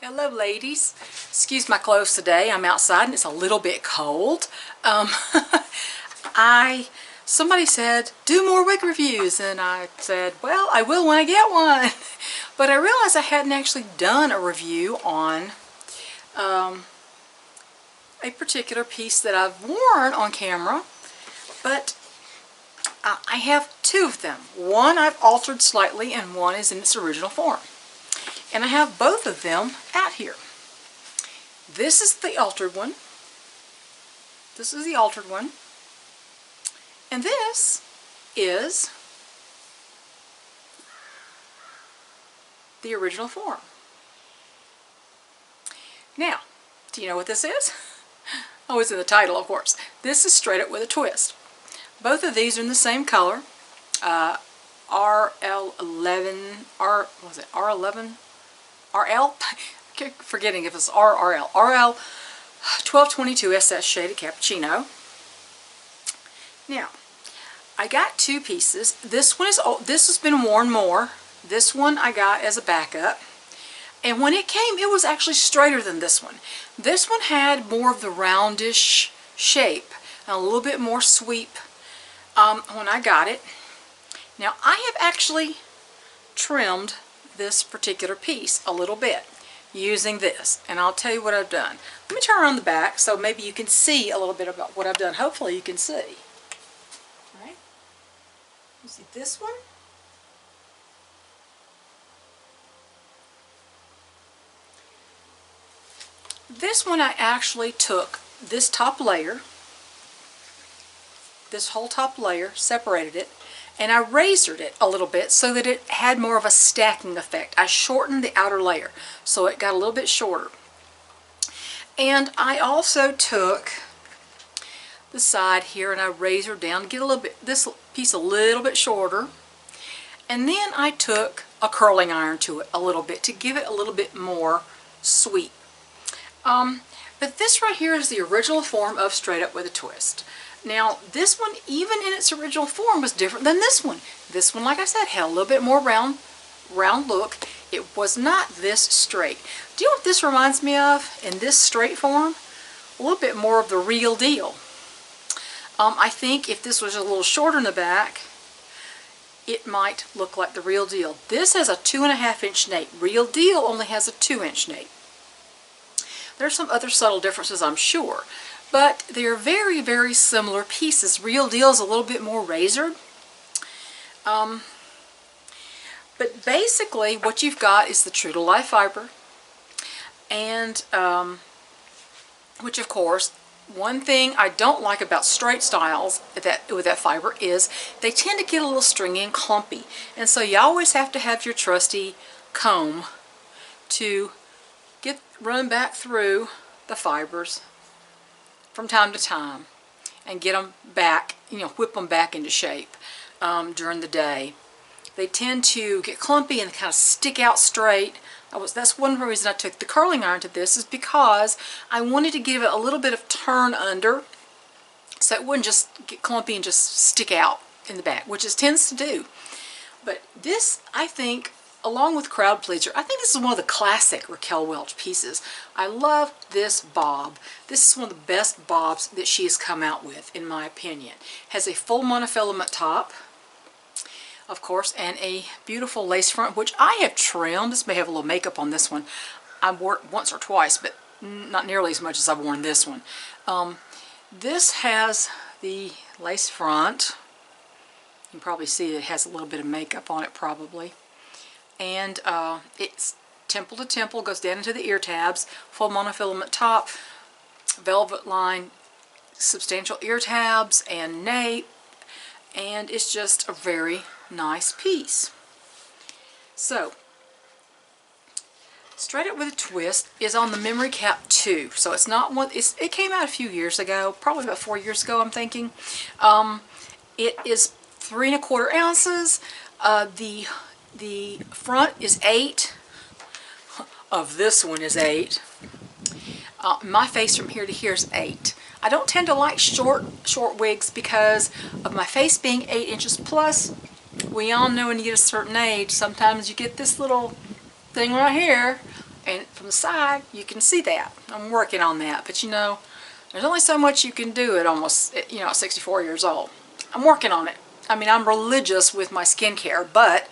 Hello ladies. Excuse my clothes today. I'm outside and it's a little bit cold. Somebody said, do more wig reviews, and I said, well, I will when I get one. But I realized I hadn't actually done a review on a particular piece that I've worn on camera, but I have two of them. One I've altered slightly and one is in its original form. And I have both of them out here. This is the altered one. This is the altered one. And this is the original form. Now, do you know what this is? Oh, it's in the title, of course. This is Straight Up with a Twist. Both of these are in the same color. RL11, R11? RL? I keep forgetting if it's RRL. RL 1222 SS shaded cappuccino. Now, I got two pieces. This one is old. This has been worn more. This one I got as a backup. And when it came, it was actually straighter than this one. This one had more of the roundish shape and a little bit more sweep when I got it. Now, I have actually trimmed this particular piece a little bit using this, and I'll tell you what I've done. Let me turn around the back so maybe you can see a little bit about what I've done. Hopefully you can see. All right, you see this one? This one I actually took this top layer, this whole top layer, separated it, and I razored it a little bit so that it had more of a stacking effect. I shortened the outer layer so it got a little bit shorter. And I also took the side here and I razored down to get a little bit, this piece a little bit shorter. And then I took a curling iron to it a little bit to give it a little bit more sweep. But this right here is the original form of Straight Up with a Twist. Now, this one, even in its original form, was different than this one. This one, like I said, had a little bit more round look. It was not this straight. Do you know what this reminds me of in this straight form? A little bit more of the real deal. I think if this was a little shorter in the back, it might look like the real deal. This has a 2.5-inch nape. Real deal only has a 2-inch nape. There's some other subtle differences, I'm sure. But they're very, very similar pieces. Real deal is a little bit more razored. But basically what you've got is the true to life fiber. And, which of course, one thing I don't like about straight styles with that fiber is they tend to get a little stringy and clumpy. And so you always have to have your trusty comb to run back through the fibers from time to time and get them back, whip them back into shape during the day. They tend to get clumpy and kind of stick out straight. That's one reason I took the curling iron to this, is because I wanted to give it a little bit of turn under so it wouldn't just get clumpy and just stick out in the back, which it tends to do. But this, I think, along with Crowd Pleaser, I think this is one of the classic Raquel Welch pieces. I love this bob. This is one of the best bobs that she has come out with, in my opinion. Has a full monofilament top, of course, and a beautiful lace front, which I have trimmed. This may have a little makeup on this one. I've worn it once or twice, but not nearly as much as I've worn this one. This has the lace front. You can probably see it has a little bit of makeup on it, probably. And it's temple to temple, goes down into the ear tabs, full monofilament top, velvet line, substantial ear tabs and nape, and it's just a very nice piece. So, Straight Up with a Twist is on the Memory Cap 2, so it's not one. It came out a few years ago, probably about 4 years ago, I'm thinking. It is 3 1/4 ounces. The front is 8. Of this one is 8. My face from here to here is 8. I don't tend to like short wigs because of my face being 8 inches plus. We all know when you get a certain age, sometimes you get this little thing right here, And from the side, you can see that. I'm working on that, but you know, there's only so much you can do at almost, you know, at 64 years old. I'm working on it. I mean, I'm religious with my skincare, but,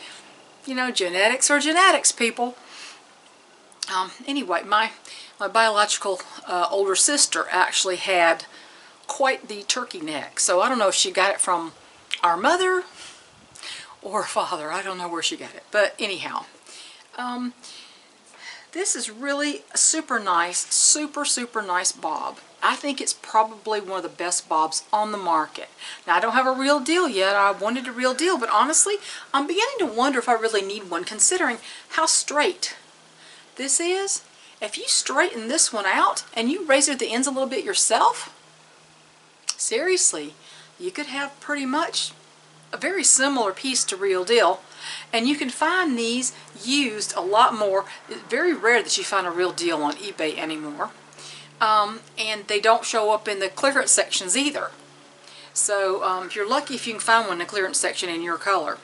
you know, genetics are genetics, people. Anyway, my biological older sister actually had quite the turkey neck. So I don't know if she got it from our mother or father. I don't know where she got it. But anyhow, this is really a super nice, super nice bob. I think it's probably one of the best bobs on the market. Now, I don't have a real deal yet. I wanted a real deal, but honestly, I'm beginning to wonder if I really need one, considering how straight this is. If you straighten this one out and you razor the ends a little bit yourself, seriously, you could have pretty much a very similar piece to real deal. And you can find these used a lot more. It's very rare that you find a real deal on eBay anymore. And they don't show up in the clearance sections either. So if you're lucky if you can find one in the clearance section in your color.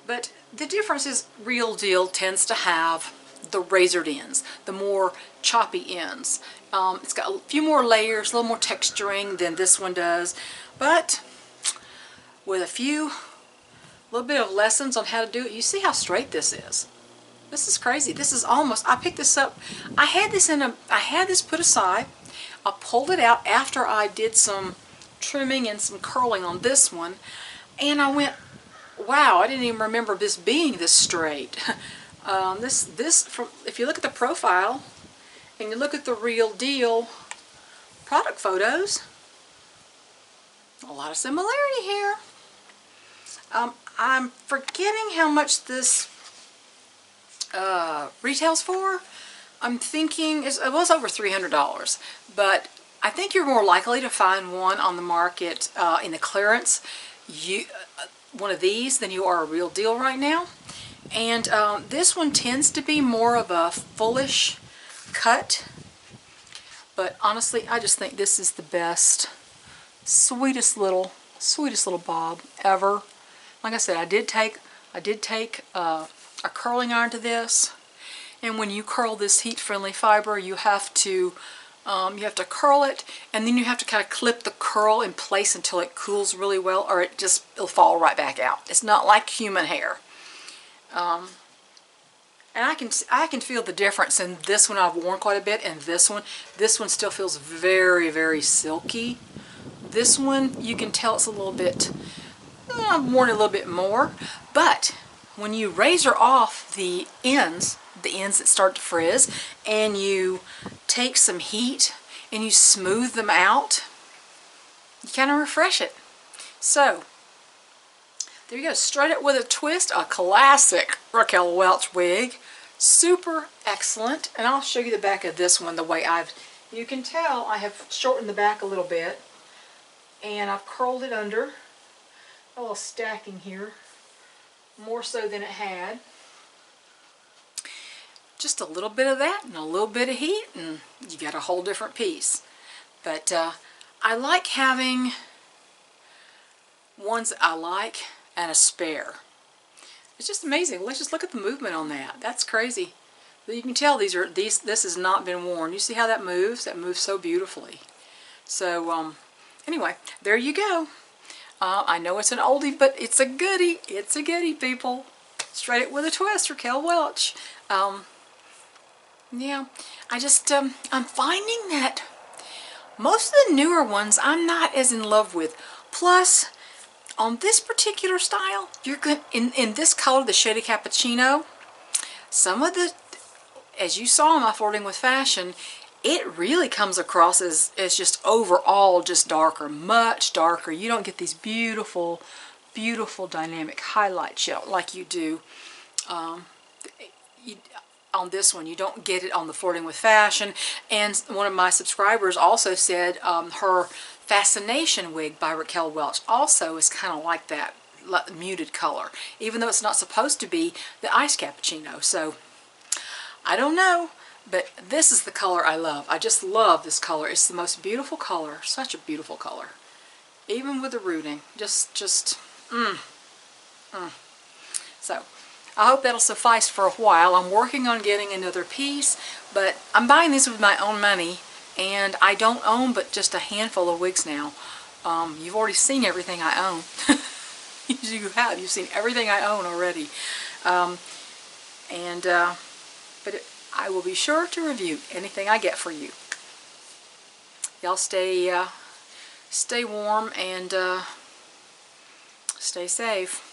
But the difference is real deal tends to have the razored ends, the more choppy ends. It's got a few more layers, a little more texturing than this one does, but with a little bit of lessons on how to do it, you see how straight this is. This is crazy. This is almost, I picked this up, I had this put aside. I pulled it out after I did some trimming and some curling on this one, and I went, wow, I didn't even remember this being this straight. If you look at the profile and you look at the real deal product photos, a lot of similarity here. I'm forgetting how much this retails for. I'm thinking it was over $300, but I think you're more likely to find one on the market in the clearance, one of these, than you are a real deal right now. And this one tends to be more of a fullish cut, but honestly, I just think this is the best, sweetest little bob ever. Like I said, I did take a curling iron to this, and when you curl this heat-friendly fiber, you have to curl it, and then you have to kind of clip the curl in place until it cools really well, or it'll fall right back out. It's not like human hair. And I can feel the difference in this one. I've worn quite a bit, and this one still feels very silky. This one, you can tell it's a little bit, I've worn it a little bit more, but when you razor off the ends that start to frizz, and you take some heat and you smooth them out, you kind of refresh it. So there you go, straight up with a twist, a classic Raquel Welch wig. Super excellent. And I'll show you the back of this one the way you can tell I have shortened the back a little bit, and I've curled it under. A little stacking here, more so than it had. Just a little bit of that and a little bit of heat, and you got a whole different piece. But I like having ones that I like and a spare. It's just amazing. Let's just look at the movement on that. That's crazy. But you can tell this has not been worn. You see how that moves? That moves so beautifully. So anyway, there you go. I know it's an oldie, but it's a goodie. It's a goodie, people. Straight it with a twist, Raquel Welch. Yeah, I'm finding that most of the newer ones I'm not as in love with. Plus, on this particular style, you're good in this color, the shady cappuccino. Some of the, as you saw in my Flirting with Fashion, it really comes across as just overall just darker, much darker. You don't get these beautiful dynamic highlights like you do on this one. You don't get it on the Flirting with Fashion. And one of my subscribers also said her Fascination wig by Raquel Welch also is kind of like that muted color, even though it's not supposed to be the ice cappuccino. So I don't know. But this is the color I love. I just love this color. It's the most beautiful color. Such a beautiful color. Even with the rooting. So, I hope that'll suffice for a while. I'm working on getting another piece, but I'm buying these with my own money, and I don't own but just a handful of wigs now. You've already seen everything I own. You have. You've seen everything I own already. I will be sure to review anything I get for you. Y'all stay warm and stay safe.